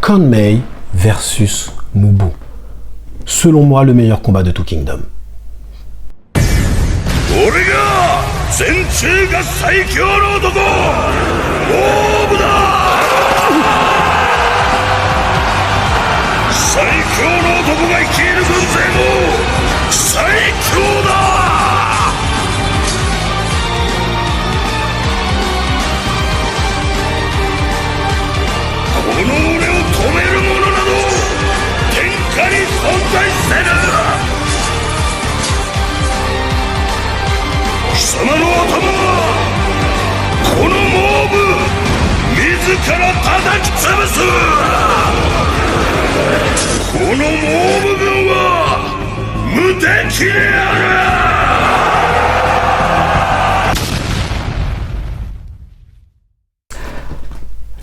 Conmei versus Mubu. Selon moi, le meilleur combat de tout Kingdom.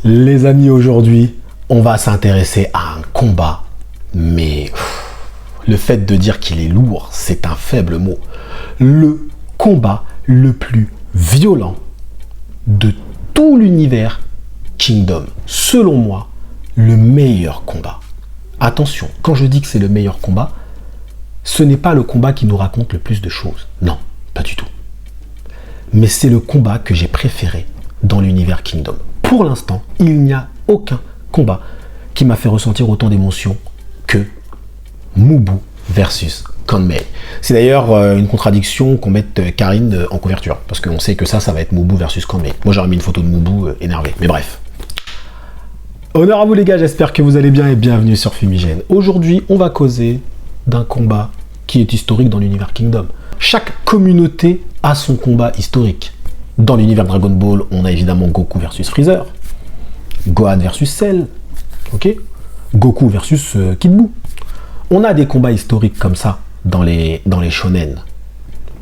Les amis, aujourd'hui, on va s'intéresser à un combat, mais le fait de dire qu'il est lourd, c'est un faible mot. Le combat le plus violent de tout l'univers Kingdom. Selon moi, le meilleur combat. Attention, quand je dis que c'est le meilleur combat, ce n'est pas le combat qui nous raconte le plus de choses. Non, pas du tout. Mais c'est le combat que j'ai préféré dans l'univers Kingdom. Pour l'instant, il n'y a aucun combat qui m'a fait ressentir autant d'émotions que Mubu versus Conmei. C'est d'ailleurs une contradiction qu'on mette Karine en couverture, parce qu'on sait que ça va être Mubu versus Conmei. Moi, j'aurais mis une photo de Mubu énervé, mais bref. Honneur à vous les gars, j'espère que vous allez bien et bienvenue sur Fumigène. Aujourd'hui, on va causer d'un combat qui est historique dans l'univers Kingdom. Chaque communauté a son combat historique. Dans l'univers Dragon Ball, on a évidemment Goku versus Freezer, Gohan versus Cell, ok, Goku versus Kid Buu. On a des combats historiques comme ça dans les shonen.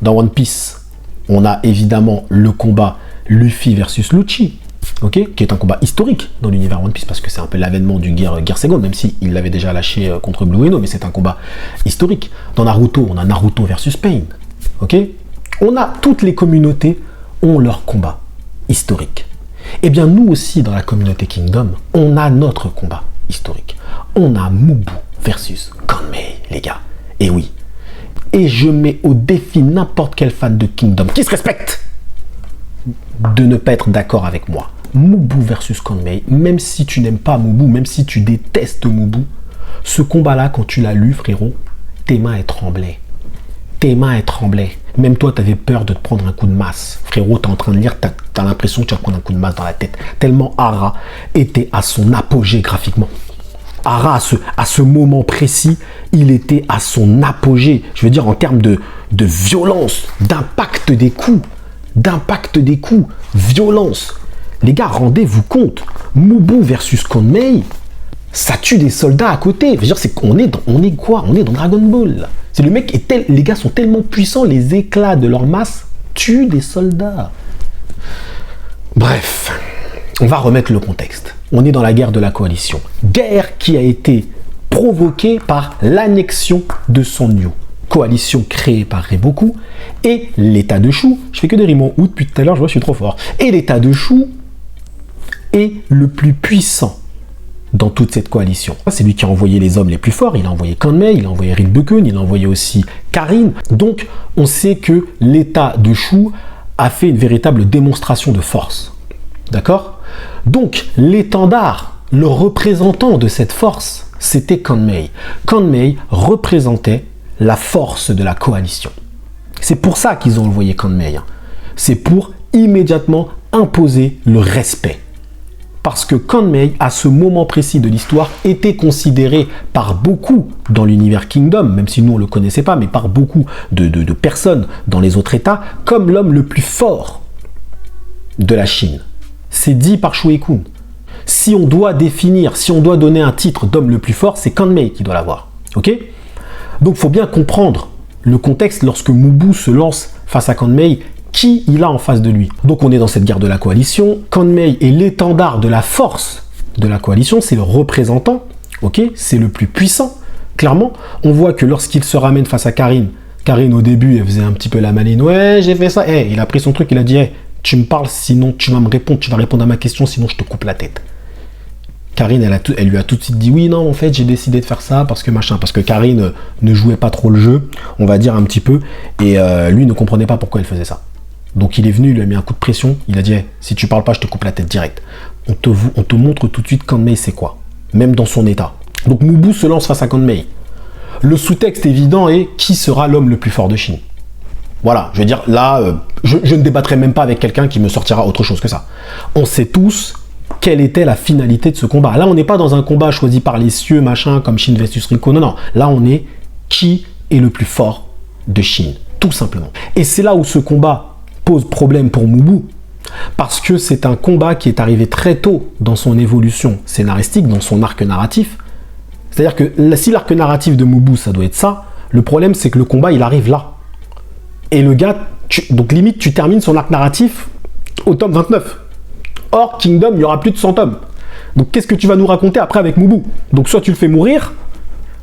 Dans One Piece, on a évidemment le combat Luffy versus Lucci, ok, qui est un combat historique dans l'univers One Piece parce que c'est un peu l'avènement du Gear Second, même si il l'avait déjà lâché contre Blue Eno, mais c'est un combat historique. Dans Naruto, on a Naruto versus Pain, ok. On a toutes les communautés ont leur combat historique. Eh bien, nous aussi, dans la communauté Kingdom, on a notre combat historique. On a Mubu versus Conmei, les gars. Et oui. Et je mets au défi n'importe quel fan de Kingdom qui se respecte de ne pas être d'accord avec moi. Mubu versus Conmei, même si tu n'aimes pas Mubu, même si tu détestes Mubu, ce combat-là, quand tu l'as lu, frérot, tes mains tremblaient. Tes mains tremblaient. Même toi, tu avais peur de te prendre un coup de masse. Frérot, tu es en train de lire, tu as l'impression que tu vas prendre un coup de masse dans la tête. Tellement Hara était à son apogée graphiquement. Hara, à ce moment précis, il était à son apogée. Je veux dire, en termes de violence, d'impact des coups. Violence. Les gars, rendez-vous compte. Mubu versus Conmei, ça tue des soldats à côté. Je veux dire, on est quoi? On est dans Dragon Ball, là. C'est le mec, les gars sont tellement puissants, les éclats de leur masse tuent des soldats. Bref, on va remettre le contexte. On est dans la guerre de la coalition. Guerre qui a été provoquée par l'annexion de Sonryu. Coalition créée par Reiboku et l'état de Shu. Je fais que des rimes en août depuis tout à l'heure, je vois, je suis trop fort. Et l'état de Shu est le plus puissant dans toute cette coalition. C'est lui qui a envoyé les hommes les plus forts, il a envoyé Conmei, il a envoyé Rinbukun, il a envoyé aussi Karin. Donc on sait que l'état de Shu a fait une véritable démonstration de force. D'accord? Donc l'étendard, le représentant de cette force, c'était Conmei. Conmei représentait la force de la coalition. C'est pour ça qu'ils ont envoyé Conmei. C'est pour immédiatement imposer le respect. Parce que Conmei, à ce moment précis de l'histoire, était considéré par beaucoup dans l'univers Kingdom, même si nous on ne le connaissait pas, mais par beaucoup de personnes dans les autres États, comme l'homme le plus fort de la Chine. C'est dit par Shue-kun. Si on doit définir, si on doit donner un titre d'homme le plus fort, c'est Conmei qui doit l'avoir. Ok? Donc il faut bien comprendre le contexte lorsque Mubu se lance face à Conmei, qui il a en face de lui. Donc on est dans cette guerre de la coalition. Conmei est l'étendard de la force de la coalition, c'est le représentant, ok, c'est le plus puissant. Clairement, on voit que lorsqu'il se ramène face à Karin, Karin au début, elle faisait un petit peu la maline. Ouais, j'ai fait ça. Hey, il a pris son truc, il a dit, hey, tu me parles, sinon tu vas me répondre, tu vas répondre à ma question, sinon je te coupe la tête. Karine, elle lui a tout de suite dit, oui, non, en fait, j'ai décidé de faire ça parce que machin, parce que Karine ne jouait pas trop le jeu, on va dire un petit peu, et lui ne comprenait pas pourquoi elle faisait ça. Donc il est venu, il lui a mis un coup de pression, il a dit, hey, si tu parles pas, je te coupe la tête direct. On te montre tout de suite Kanmei c'est quoi, même dans son état. Donc Mubu se lance face à Kanmei. Le sous-texte évident est, qui sera l'homme le plus fort de Chine? Voilà, je veux dire, là, je ne débattrai même pas avec quelqu'un qui me sortira autre chose que ça. On sait tous quelle était la finalité de ce combat. Là, on n'est pas dans un combat choisi par les cieux, machin, comme Chine versus Rico. Non, non. Là, on est qui est le plus fort de Chine, tout simplement. Et c'est là où ce combat pose problème pour Mubu, parce que c'est un combat qui est arrivé très tôt dans son évolution scénaristique, dans son arc narratif. C'est-à-dire que si l'arc narratif de Mubu, ça doit être ça, le problème, c'est que le combat, il arrive là. Et le gars, donc limite, tu termines son arc narratif au tome 29. Or, Kingdom, il y aura plus de 100 tomes. Donc, qu'est-ce que tu vas nous raconter après avec Mubu? Donc, soit tu le fais mourir,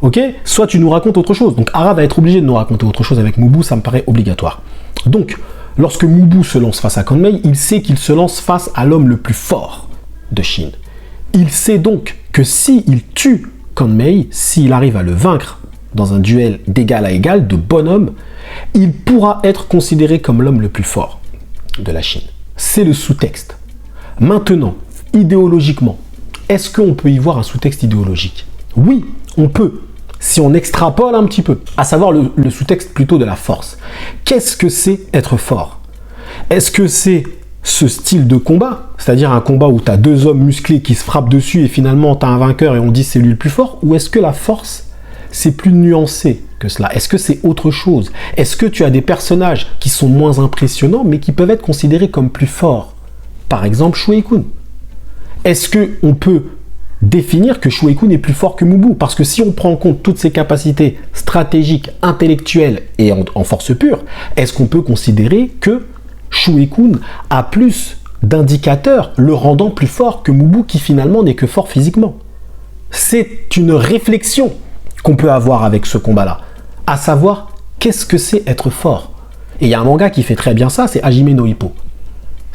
ok, soit tu nous racontes autre chose. Donc, Hara va être obligé de nous raconter autre chose avec Mubu, ça me paraît obligatoire. Donc, lorsque Mubu se lance face à Kanmei, il sait qu'il se lance face à l'homme le plus fort de Chine. Il sait donc que s'il tue Kanmei, s'il arrive à le vaincre dans un duel d'égal à égal, de bonhomme, il pourra être considéré comme l'homme le plus fort de la Chine. C'est le sous-texte. Maintenant, idéologiquement, est-ce qu'on peut y voir un sous-texte idéologique? Oui, on peut, si on extrapole un petit peu, à savoir le sous-texte plutôt de la force. Qu'est-ce que c'est être fort? Est-ce que c'est ce style de combat, c'est-à-dire un combat où tu as deux hommes musclés qui se frappent dessus et finalement tu as un vainqueur et on dit c'est lui le plus fort? Ou est-ce que la force, c'est plus nuancé que cela? Est-ce que c'est autre chose? Est-ce que tu as des personnages qui sont moins impressionnants mais qui peuvent être considérés comme plus forts? Par exemple, Shuei Kun. Est-ce qu'on peut définir que Shuei Kun est plus fort que Mubu? Parce que si on prend en compte toutes ses capacités stratégiques, intellectuelles et en force pure, est-ce qu'on peut considérer que Shuei Kun a plus d'indicateurs le rendant plus fort que Mubu qui finalement n'est que fort physiquement? C'est une réflexion qu'on peut avoir avec ce combat-là, à savoir qu'est-ce que c'est être fort. Et il y a un manga qui fait très bien ça, c'est Hajime no Ippo.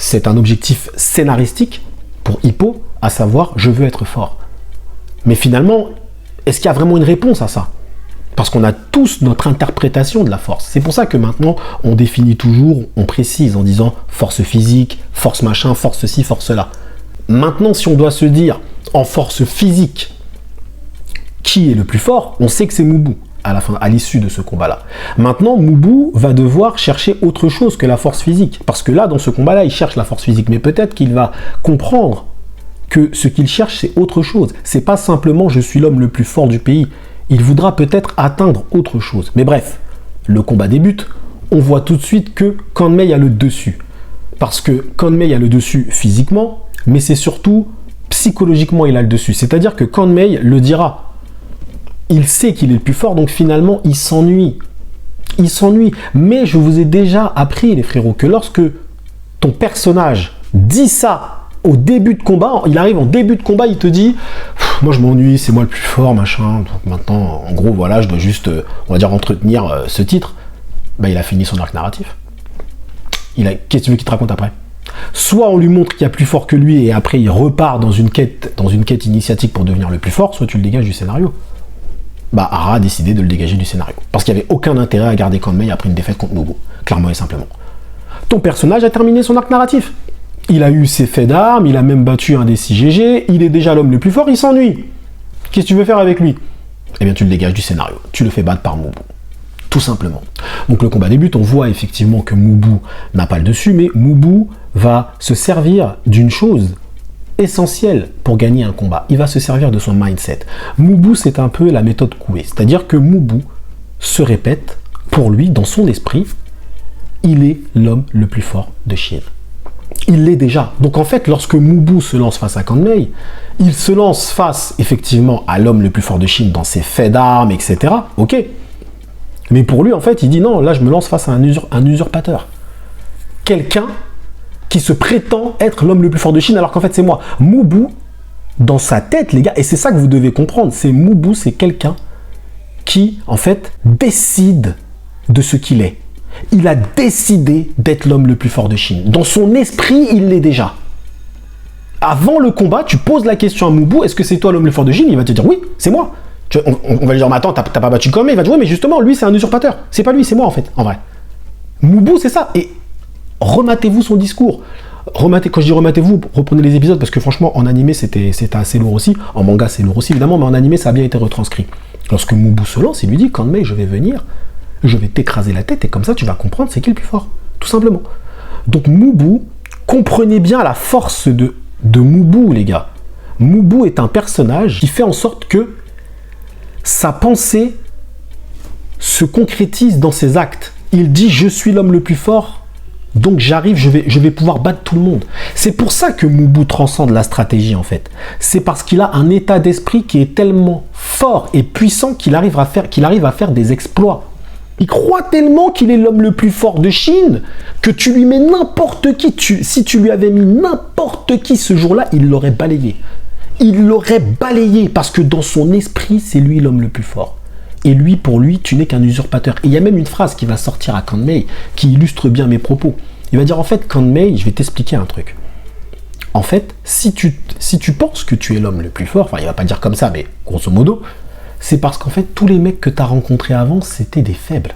C'est un objectif scénaristique pour Hippo, à savoir je veux être fort. Mais finalement, est-ce qu'il y a vraiment une réponse à ça? Parce qu'on a tous notre interprétation de la force. C'est pour ça que maintenant, on définit toujours, on précise en disant force physique, force machin, force ceci, force cela. Maintenant, si on doit se dire en force physique, qui est le plus fort, on sait que c'est Mubu à l'issue de ce combat-là. Maintenant, Mubu va devoir chercher autre chose que la force physique. Parce que là, dans ce combat-là, il cherche la force physique. Mais peut-être qu'il va comprendre que ce qu'il cherche, c'est autre chose. C'est pas simplement « je suis l'homme le plus fort du pays ». Il voudra peut-être atteindre autre chose. Mais bref, le combat débute. On voit tout de suite que Kanmei a le dessus. Parce que Kanmei a le dessus physiquement, mais c'est surtout psychologiquement il a le dessus. C'est-à-dire que Kanmei le dira. Il sait qu'il est le plus fort, donc finalement, il s'ennuie. Il s'ennuie. Mais je vous ai déjà appris, les frérots, que lorsque ton personnage dit ça au début de combat, il arrive en début de combat, il te dit « moi je m'ennuie, c'est moi le plus fort, machin. » Donc maintenant, en gros, voilà, je dois juste, on va dire, entretenir ce titre. Ben, il a fini son arc narratif. Qu'est-ce que tu veux qu'il te raconte après? Soit on lui montre qu'il y a plus fort que lui et après il repart dans une quête initiatique pour devenir le plus fort, soit tu le dégages du scénario. Bah, Hara a décidé de le dégager du scénario. Parce qu'il n'y avait aucun intérêt à garder Kanmei après une défaite contre Mubu. Clairement et simplement. Ton personnage a terminé son arc narratif. Il a eu ses faits d'armes, il a même battu un des 6 GG, il est déjà l'homme le plus fort, il s'ennuie. Qu'est-ce que tu veux faire avec lui? Eh bien, tu le dégages du scénario. Tu le fais battre par Mubu. Tout simplement. Donc le combat débute, on voit effectivement que Mubu n'a pas le dessus, mais Mubu va se servir d'une chose essentiel pour gagner un combat. Il va se servir de son mindset. Mubu, c'est un peu la méthode Coué. C'est-à-dire que Mubu se répète, pour lui, dans son esprit, il est l'homme le plus fort de Chine. Il l'est déjà. Donc en fait, lorsque Mubu se lance face à Kanmei, il se lance face, effectivement, à l'homme le plus fort de Chine dans ses faits d'armes, etc. Ok. Mais pour lui, en fait, il dit non, là, je me lance face à un usurpateur. Quelqu'un qui se prétend être l'homme le plus fort de Chine, alors qu'en fait c'est moi. Mubu, dans sa tête, les gars, et c'est ça que vous devez comprendre, c'est Mubu, c'est quelqu'un qui, en fait, décide de ce qu'il est. Il a décidé d'être l'homme le plus fort de Chine. Dans son esprit, il l'est déjà. Avant le combat, tu poses la question à Moubou, est-ce que c'est toi l'homme le fort de Chine? Il va te dire oui, c'est moi. On va lui dire, mais attends, t'as pas battu Kan Mei? Il va dire, oui, mais justement, lui, c'est un usurpateur. C'est pas lui, c'est moi, en fait, en vrai. Moubou, c'est ça. Et rematez-vous son discours. Quand je dis rematez-vous, reprenez les épisodes, parce que franchement, en animé, c'était assez lourd aussi. En manga, c'est lourd aussi, évidemment, mais en animé, ça a bien été retranscrit. Lorsque Moubou se lance, il lui dit, Kan Mei, je vais venir, je vais t'écraser la tête, et comme ça, tu vas comprendre c'est qui le plus fort. Tout simplement. Donc, Moubou, comprenez bien la force de Moubou, les gars. Moubou est un personnage qui fait en sorte que sa pensée se concrétise dans ses actes. Il dit, je suis l'homme le plus fort, donc j'arrive, je vais pouvoir battre tout le monde. C'est pour ça que Moubou transcende la stratégie, en fait. C'est parce qu'il a un état d'esprit qui est tellement fort et puissant qu'il arrive à faire des exploits. Il croit tellement qu'il est l'homme le plus fort de Chine que tu lui mets n'importe qui. Si tu lui avais mis n'importe qui ce jour-là, il l'aurait balayé. Il l'aurait balayé parce que dans son esprit, c'est lui l'homme le plus fort. Et lui, pour lui, tu n'es qu'un usurpateur. Et il y a même une phrase qui va sortir à Kan Mei qui illustre bien mes propos. Il va dire, en fait, Kan Mei, je vais t'expliquer un truc. En fait, si tu penses que tu es l'homme le plus fort, enfin, il va pas dire comme ça, mais grosso modo, c'est parce qu'en fait, tous les mecs que tu as rencontrés avant, c'était des faibles.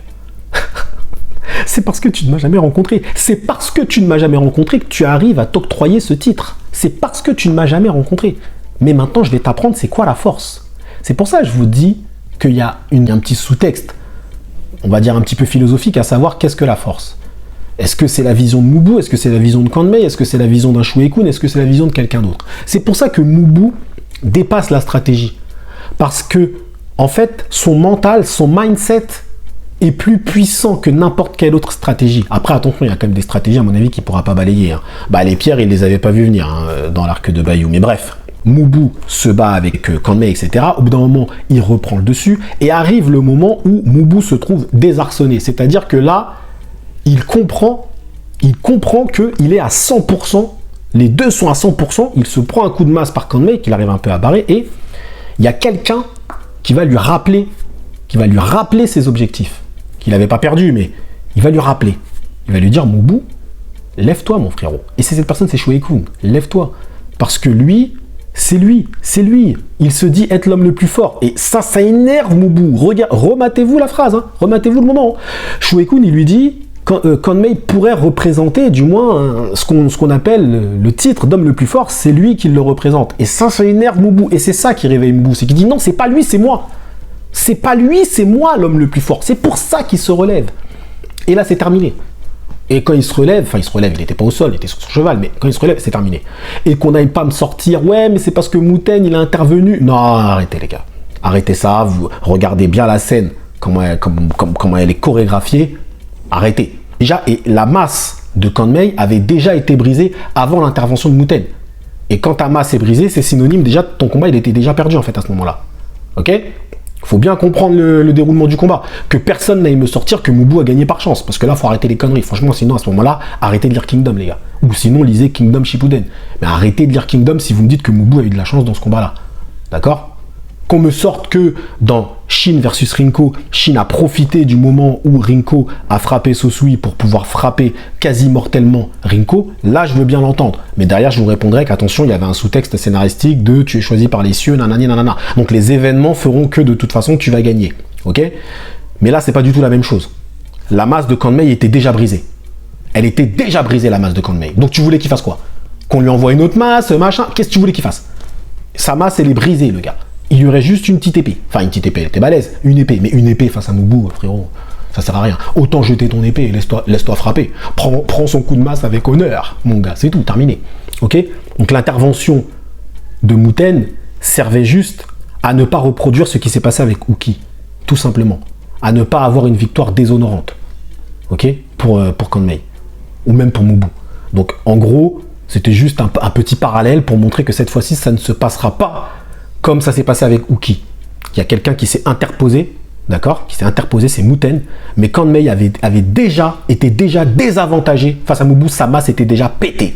C'est parce que tu ne m'as jamais rencontré. C'est parce que tu ne m'as jamais rencontré que tu arrives à t'octroyer ce titre. C'est parce que tu ne m'as jamais rencontré. Mais maintenant, je vais t'apprendre c'est quoi la force. C'est pour ça que je vous dis qu'il y a un petit sous-texte, on va dire un petit peu philosophique, à savoir qu'est-ce que la force. Est-ce que c'est la vision de Moubou? Est-ce que c'est la vision de Kan Mei? Est-ce que c'est la vision d'un Shue-kun? Est-ce que c'est la vision de quelqu'un d'autre? C'est pour ça que Moubou dépasse la stratégie. Parce que, en fait, son mental, son mindset est plus puissant que n'importe quelle autre stratégie. Après, attention, il y a quand même des stratégies, à mon avis, qu'il ne pourra pas balayer. Hein. Bah, les pierres, il ne les avait pas vues venir dans l'arc de Bayou. Mais bref, Moubou se bat avec Kan Mei, etc. Au bout d'un moment, il reprend le dessus. Et arrive le moment où Moubou se trouve désarçonné. C'est-à-dire que là, il comprend qu'il est à 100%. Les deux sont à 100%. Il se prend un coup de masse par Kan Mei, qu'il arrive un peu à barrer. Et il y a quelqu'un qui va lui rappeler ses objectifs. Qu'il n'avait pas perdu, mais il va lui rappeler. Il va lui dire, Moubou, lève-toi, mon frérot. Et c'est cette personne, c'est Shue-kun. Lève-toi. Parce que lui, c'est lui. Il se dit être l'homme le plus fort. Et ça énerve Moubou. Rematez-vous la phrase, hein. Rematez-vous le moment. Shue-kun, il lui dit, Kan Mei pourrait représenter, du moins, ce qu'on appelle le titre d'homme le plus fort, c'est lui qui le représente. Et ça énerve Moubou. Et c'est ça qui réveille Moubou. C'est qu'il dit, non, c'est pas lui, c'est moi. C'est pas lui, c'est moi l'homme le plus fort. C'est pour ça qu'il se relève. Et là, c'est terminé. Et quand il se relève, il n'était pas au sol, il était sur son cheval, mais quand il se relève, c'est terminé. Et qu'on n'aille pas me sortir, ouais, mais c'est parce que Muten, il a intervenu. Non, arrêtez les gars. Arrêtez ça, vous regardez bien la scène, comment elle est chorégraphiée. Arrêtez. Déjà, et la masse de Kan Mei avait déjà été brisée avant l'intervention de Muten. Et quand ta masse est brisée, c'est synonyme déjà, ton combat, il était déjà perdu en fait à ce moment-là. Ok ? Faut bien comprendre le déroulement du combat. Que personne n'aille me sortir que Moubou a gagné par chance. Parce que là, faut arrêter les conneries. Franchement, sinon, à ce moment-là, arrêtez de lire Kingdom, les gars. Ou sinon, lisez Kingdom Shippuden. Mais arrêtez de lire Kingdom si vous me dites que Moubou a eu de la chance dans ce combat-là. D'accord ? Qu'on me sorte que dans Shin versus Rinko, Shin a profité du moment où Rinko a frappé Sosui pour pouvoir frapper quasi mortellement Rinko, là je veux bien l'entendre. Mais derrière je vous répondrai qu'attention, il y avait un sous-texte scénaristique de tu es choisi par les cieux, nanani nanana. Donc les événements feront que de toute façon tu vas gagner. Ok ? Mais là c'est pas du tout la même chose. La masse de Kan Mei était déjà brisée. Elle était déjà brisée la masse de Kan Mei. Donc tu voulais qu'il fasse quoi ? Qu'on lui envoie une autre masse, machin ? Qu'est-ce que tu voulais qu'il fasse ? Sa masse elle est brisée le gars. Il y aurait juste une petite épée. Enfin, une petite épée, elle était balèze. Une épée. Mais une épée face à Moubou, frérot, ça sert à rien. Autant jeter ton épée et laisse-toi frapper. Prends son coup de masse avec honneur, mon gars. C'est tout, terminé. Ok ? Donc l'intervention de Muten servait juste à ne pas reproduire ce qui s'est passé avec Uki. Tout simplement. À ne pas avoir une victoire déshonorante. Ok ? Pour Kan Mei. Ou même pour Moubou. Donc, en gros, c'était juste un petit parallèle pour montrer que cette fois-ci, ça ne se passera pas comme ça s'est passé avec Uki. Il y a quelqu'un qui s'est interposé, d'accord ? Qui s'est interposé, c'est Muten. Mais Kan Mei était déjà désavantagé face à Moubou, sa masse était déjà pétée.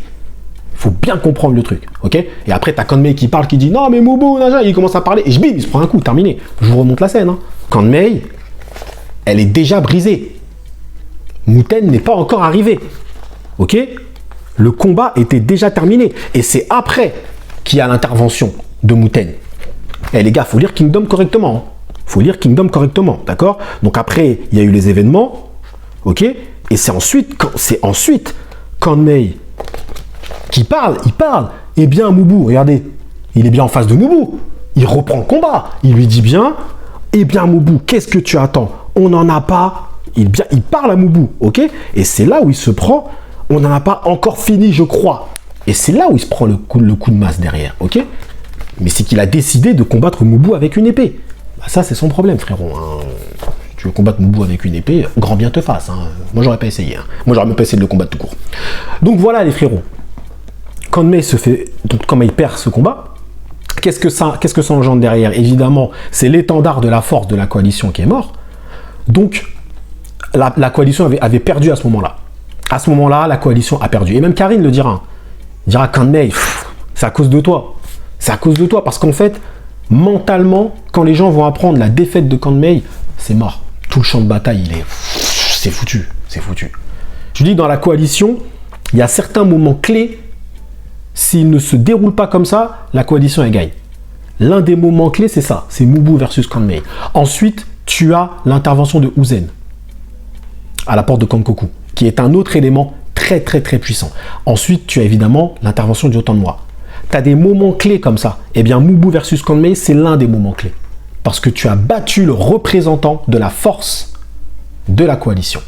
Il faut bien comprendre le truc, ok ? Et après, t'as Kan Mei qui parle, qui dit « Non, mais Moubou, il commence à parler. » Et bim, il se prend un coup, terminé. Je vous remonte la scène. Hein. Kan Mei, elle est déjà brisée. Muten n'est pas encore arrivé. Ok ? Le combat était déjà terminé. Et c'est après qu'il y a l'intervention de Muten. Eh les gars, faut lire Kingdom correctement. Hein. Faut lire Kingdom correctement, d'accord? Donc après, il y a eu les événements, ok? Et c'est ensuite Kanmei qui parle, il parle. Eh bien, Mubu, regardez, il est bien en face de Mubu. Il reprend le combat. Il lui dit bien, eh bien, Mubu, qu'est-ce que tu attends? On n'en a pas. Il parle à Mubu, ok? Et c'est là où il se prend, on n'en a pas encore fini, je crois. Et c'est là où il se prend le coup de masse derrière, ok? Mais c'est qu'il a décidé de combattre Mubu avec une épée. Bah ça, c'est son problème, frérot. Hein. Si tu veux combattre Mubu avec une épée, grand bien te fasse. Hein. Moi, j'aurais pas essayé. Hein. Moi, j'aurais même pas essayé de le combattre tout court. Donc voilà, les frérots. Kanmei comment il perd ce combat, qu'est-ce que ça engendre derrière? Évidemment, c'est l'étendard de la force de la coalition qui est mort. Donc, la coalition avait perdu à ce moment-là. À ce moment-là, la coalition a perdu. Et même Karine le dira. Il dira, Kanmei, c'est à cause de toi. C'est à cause de toi. Parce qu'en fait, mentalement, quand les gens vont apprendre la défaite de Kanmei, c'est mort. Tout le champ de bataille, c'est foutu. C'est foutu. Je dis, dans la coalition, il y a certains moments clés. S'ils ne se déroulent pas comme ça, la coalition, elle gagne. L'un des moments clés, c'est ça. C'est Mubu versus Kanmei. Ensuite, tu as l'intervention de Uzen à la porte de Kankoku, qui est un autre élément très, très, très puissant. Ensuite, tu as évidemment l'intervention du Otanmwa. Tu as des moments clés comme ça. Eh bien, Mubu versus Kanmei, c'est l'un des moments clés. Parce que tu as battu le représentant de la force de la coalition.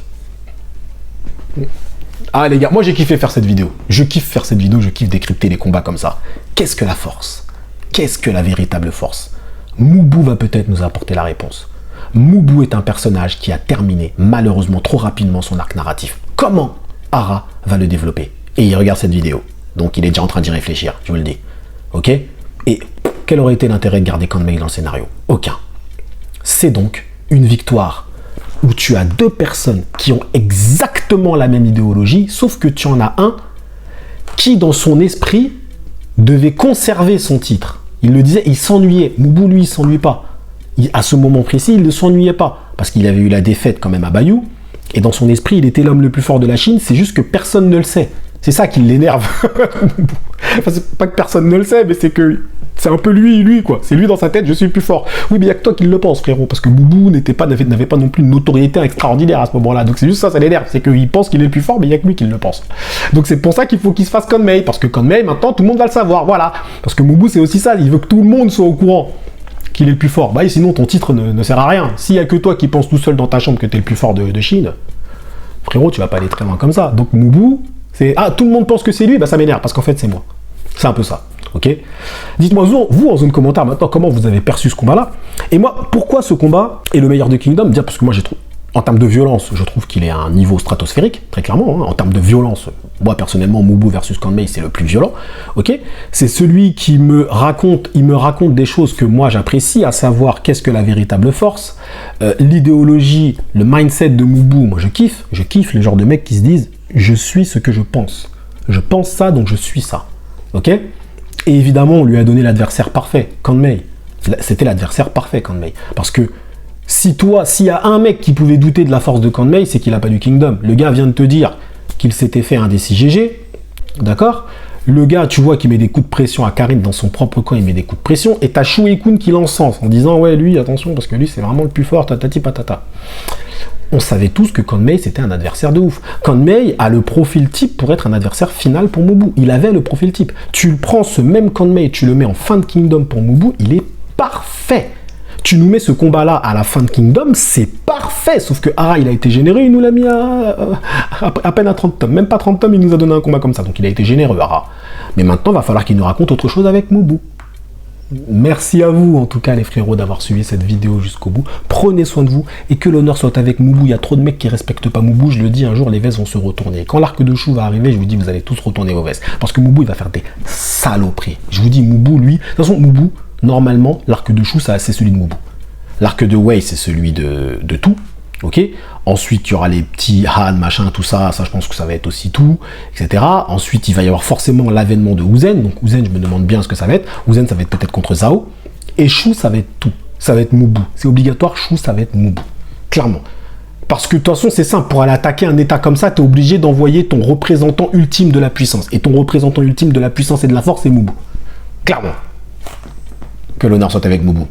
Ah les gars, moi j'ai kiffé faire cette vidéo. Je kiffe faire cette vidéo, je kiffe décrypter les combats comme ça. Qu'est-ce que la force? Qu'est-ce que la véritable force? Mubu va peut-être nous apporter la réponse. Mubu est un personnage qui a terminé malheureusement trop rapidement son arc narratif. Comment Hara va le développer? Et il regarde cette vidéo. Donc il est déjà en train d'y réfléchir, je vous le dis. Ok? Et quel aurait été l'intérêt de garder Kanmei dans le scénario? Aucun. C'est donc une victoire où tu as deux personnes qui ont exactement la même idéologie, sauf que tu en as un qui, dans son esprit, devait conserver son titre. Il le disait, il s'ennuyait. Mubu, lui, il s'ennuie pas. À ce moment précis, il ne s'ennuyait pas, parce qu'il avait eu la défaite quand même à Bayou, et dans son esprit, il était l'homme le plus fort de la Chine, c'est juste que personne ne le sait. C'est ça qui l'énerve. Enfin, c'est pas que personne ne le sait, mais c'est que c'est un peu lui, quoi. C'est lui dans sa tête, je suis le plus fort. Oui, mais il n'y a que toi qui le pense, frérot, parce que Mubu n'avait pas non plus une notoriété extraordinaire à ce moment-là. Donc c'est juste ça l'énerve. C'est qu'il pense qu'il est le plus fort, mais il n'y a que lui qui le pense. Donc c'est pour ça qu'il faut qu'il se fasse Kanmei, parce que Kanmei, maintenant, tout le monde va le savoir, voilà. Parce que Mubu, c'est aussi ça, il veut que tout le monde soit au courant qu'il est le plus fort. Bah, sinon, ton titre ne sert à rien. S'il n'y a que toi qui penses tout seul dans ta chambre que tu es le plus fort de Chine, frérot, tu vas pas aller très loin comme ça. Donc Mubu, c'est... Ah, tout le monde pense que c'est lui, bah ça m'énerve, parce qu'en fait, c'est moi. C'est un peu ça. Ok, dites-moi, vous, en zone commentaire, maintenant, comment vous avez perçu ce combat-là? Et moi, pourquoi ce combat est le meilleur de Kingdom? Dire parce que moi, j'ai trouvé, en termes de violence, je trouve qu'il est à un niveau stratosphérique, très clairement. Hein. En termes de violence, moi, personnellement, Mubu versus Kanmei, c'est le plus violent. Ok, c'est celui qui me raconte, des choses que moi, j'apprécie, à savoir qu'est-ce que la véritable force, l'idéologie, le mindset de Mubu, moi, je kiffe le genre de mecs qui se disent, je suis ce que je pense. Je pense ça, donc je suis ça. Ok? Et évidemment, on lui a donné l'adversaire parfait, Kanmei. C'était l'adversaire parfait, Kanmei. Parce que s'il y a un mec qui pouvait douter de la force de Kanmei, c'est qu'il n'a pas du Kingdom. Le gars vient de te dire qu'il s'était fait un décis GG, d'accord? Le gars, tu vois, qui met des coups de pression à Karine dans son propre coin, il met des coups de pression, et t'as Shuei-kun qui l'encense en disant, ouais, lui, attention, parce que lui, c'est vraiment le plus fort, tatati patata. On savait tous que Kanmei, c'était un adversaire de ouf. Kanmei a le profil type pour être un adversaire final pour Mubu. Il avait le profil type. Tu prends ce même Kanmei, tu le mets en fin de Kingdom pour Mubu, il est parfait. Tu nous mets ce combat-là à la fin de Kingdom, c'est parfait. Sauf que Hara, il a été généreux, il nous l'a mis à peine à 30 tomes. Même pas 30 tomes, il nous a donné un combat comme ça. Donc il a été généreux, Hara. Mais maintenant, il va falloir qu'il nous raconte autre chose avec Mubu. Merci à vous, en tout cas, les frérots, d'avoir suivi cette vidéo jusqu'au bout. Prenez soin de vous et que l'honneur soit avec Mubu. Il y a trop de mecs qui respectent pas Mubu. Je le dis, un jour, les vestes vont se retourner. Quand l'arc de Chou va arriver, je vous dis, vous allez tous retourner vos vestes. Parce que Mubu, il va faire des saloperies. Je vous dis, Mubu, lui... De toute façon, Mubu, normalement, l'arc de Chou, c'est celui de Mubu. L'arc de Wei, c'est celui de tout. Ok. Ensuite, il y aura les petits Han, machin, tout ça. Ça, je pense que ça va être aussi tout, etc. Ensuite, il va y avoir forcément l'avènement de Uzen. Donc, Uzen, je me demande bien ce que ça va être. Uzen, ça va être peut-être contre Zhao. Et Chou, ça va être tout. Ça va être Mubu. C'est obligatoire. Chou, ça va être Mubu. Clairement. Parce que de toute façon, c'est simple, pour aller attaquer un État comme ça, tu es obligé d'envoyer ton représentant ultime de la puissance. Et ton représentant ultime de la puissance et de la force, c'est Moubou. Clairement. Que l'honneur soit avec Moubou.